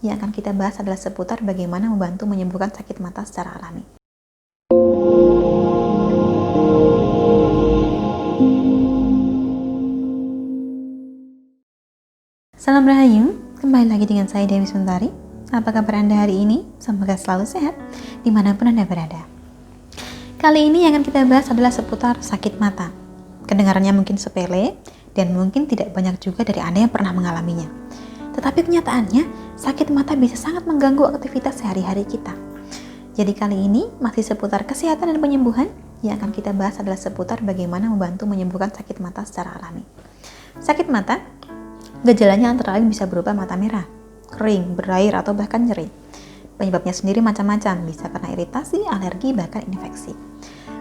yang akan kita bahas adalah seputar bagaimana membantu menyembuhkan sakit mata secara alami. Salam Rahayu, kembali lagi dengan saya Dewi Suntari. Apa kabar Anda hari ini? Semoga selalu sehat dimanapun Anda berada. Kali ini yang akan kita bahas adalah seputar sakit mata. Kedengarannya mungkin sepele dan mungkin tidak banyak juga dari Anda yang pernah mengalaminya. Tetapi kenyataannya, sakit mata bisa sangat mengganggu aktivitas sehari-hari kita. Jadi kali ini masih seputar kesehatan dan penyembuhan. Yang akan kita bahas adalah seputar bagaimana membantu menyembuhkan sakit mata secara alami. Sakit mata, gejalanya antara lain bisa berupa mata merah, kering, berair, atau bahkan nyeri. Penyebabnya sendiri macam-macam, bisa karena iritasi, alergi, bahkan infeksi.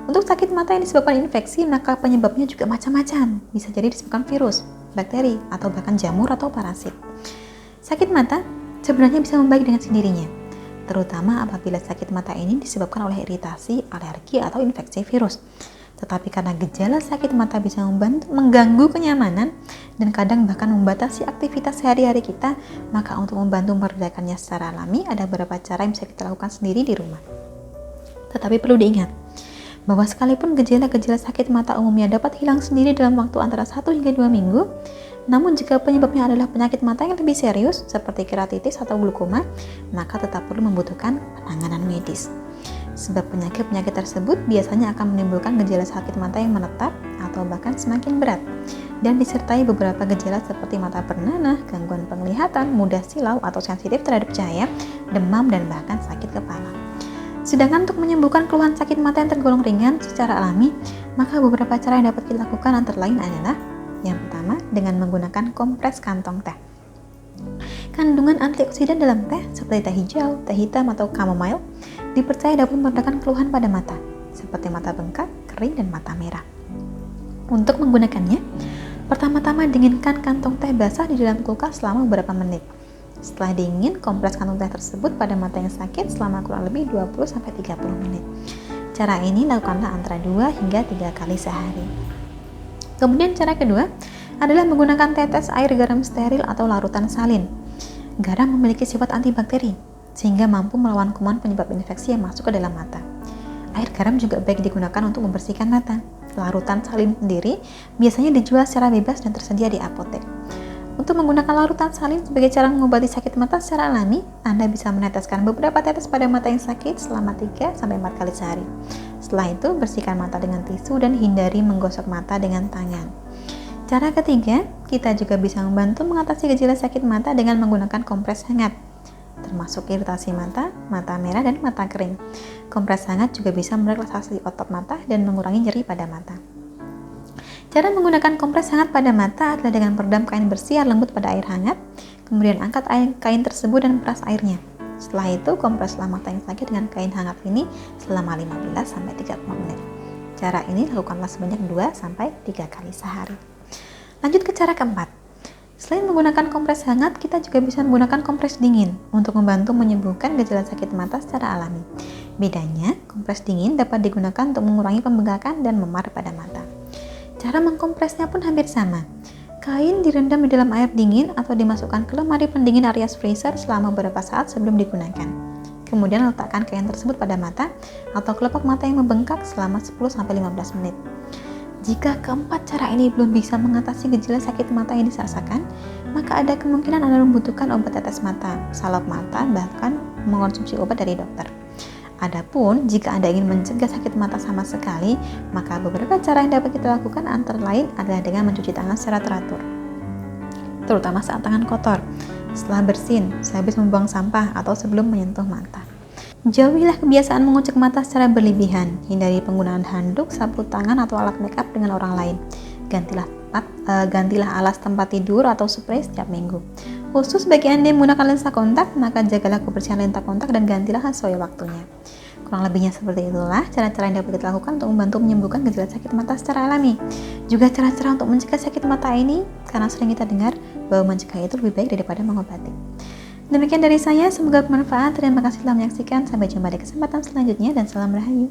Untuk sakit mata yang disebabkan infeksi, maka penyebabnya juga macam-macam. Bisa jadi disebabkan virus, bakteri, atau bahkan jamur atau parasit. Sakit mata sebenarnya bisa membaik dengan sendirinya, terutama apabila sakit mata ini disebabkan oleh iritasi, alergi, atau infeksi virus. Tetapi karena gejala sakit mata bisa mengganggu kenyamanan dan kadang bahkan membatasi aktivitas sehari-hari kita, maka untuk membantu meredakannya secara alami, ada beberapa cara yang bisa kita lakukan sendiri di rumah. Tetapi perlu diingat, bahwa sekalipun gejala-gejala sakit mata umumnya dapat hilang sendiri dalam waktu antara 1 hingga 2 minggu, namun jika penyebabnya adalah penyakit mata yang lebih serius seperti keratitis atau glaukoma, maka tetap perlu membutuhkan penanganan medis. Sebab penyakit-penyakit tersebut biasanya akan menimbulkan gejala sakit mata yang menetap atau bahkan semakin berat, dan disertai beberapa gejala seperti mata bernanah, gangguan penglihatan, mudah silau atau sensitif terhadap cahaya, demam, dan bahkan sakit kepala. Sedangkan untuk menyembuhkan keluhan sakit mata yang tergolong ringan secara alami, maka beberapa cara yang dapat kita lakukan antara lain adalah: yang pertama, dengan menggunakan kompres kantong teh. Kandungan antioksidan dalam teh seperti teh hijau, teh hitam, atau chamomile dipercaya dapat meredakan keluhan pada mata, seperti mata bengkak, kering, dan mata merah. Untuk menggunakannya, pertama-tama dinginkan kantong teh basah di dalam kulkas selama beberapa menit. Setelah dingin, kompres kantong teh tersebut pada mata yang sakit selama kurang lebih 20-30 menit. Cara ini lakukanlah antara 2 hingga 3 kali sehari. Kemudian cara kedua adalah menggunakan tetes air garam steril atau larutan salin. Garam memiliki sifat antibakteri, sehingga mampu melawan kuman penyebab infeksi yang masuk ke dalam mata. Air garam juga baik digunakan untuk membersihkan mata. Larutan salin sendiri biasanya dijual secara bebas dan tersedia di apotek. Untuk menggunakan larutan salin sebagai cara mengobati sakit mata secara alami, Anda bisa meneteskan beberapa tetes pada mata yang sakit selama 3-4 kali sehari. Setelah itu, bersihkan mata dengan tisu dan hindari menggosok mata dengan tangan. Cara ketiga, kita juga bisa membantu mengatasi gejala sakit mata dengan menggunakan kompres hangat, termasuk iritasi mata, mata merah, dan mata kering. Kompres hangat juga bisa merelaksasi otot mata dan mengurangi nyeri pada mata. Cara menggunakan kompres hangat pada mata adalah dengan meredam kain bersih yang lembut pada air hangat, kemudian angkat kain tersebut dan peras airnya. Setelah itu, kompreslah mata yang sakit dengan kain hangat ini selama 15-30 menit. Cara ini lakukanlah sebanyak 2-3 kali sehari. Lanjut ke cara keempat. Selain menggunakan kompres hangat, kita juga bisa menggunakan kompres dingin untuk membantu menyembuhkan gejala sakit mata secara alami. Bedanya, kompres dingin dapat digunakan untuk mengurangi pembengkakan dan memar pada mata. Cara mengkompresnya pun hampir sama. Kain direndam di dalam air dingin atau dimasukkan ke lemari pendingin alias freezer selama beberapa saat sebelum digunakan. Kemudian letakkan kain tersebut pada mata atau kelopak mata yang membengkak selama 10-15 menit. Jika keempat cara ini belum bisa mengatasi gejala sakit mata yang dirasakan, maka ada kemungkinan Anda membutuhkan obat tetes mata, salep mata, bahkan mengonsumsi obat dari dokter. Adapun jika Anda ingin mencegah sakit mata sama sekali, maka beberapa cara yang dapat kita lakukan antara lain adalah dengan mencuci tangan secara teratur, terutama saat tangan kotor, setelah bersin, sehabis membuang sampah, atau sebelum menyentuh mata. Jauhilah kebiasaan mengucek mata secara berlebihan. Hindari penggunaan handuk, sapu tangan, atau alat makeup dengan orang lain. Gantilah alas tempat tidur atau spray setiap minggu. Khusus bagi Anda yang menggunakan lensa kontak, maka jagalah kebersihan lensa kontak dan gantilah sesuai waktunya. Kurang lebihnya seperti itulah cara-cara yang dapat kita lakukan untuk membantu menyembuhkan gejala sakit mata secara alami. Juga cara-cara untuk mencegah sakit mata ini, karena sering kita dengar bahwa mencegah itu lebih baik daripada mengobati. Demikian dari saya, semoga bermanfaat. Terima kasih telah menyaksikan. Sampai jumpa di kesempatan selanjutnya dan salam Rahayu.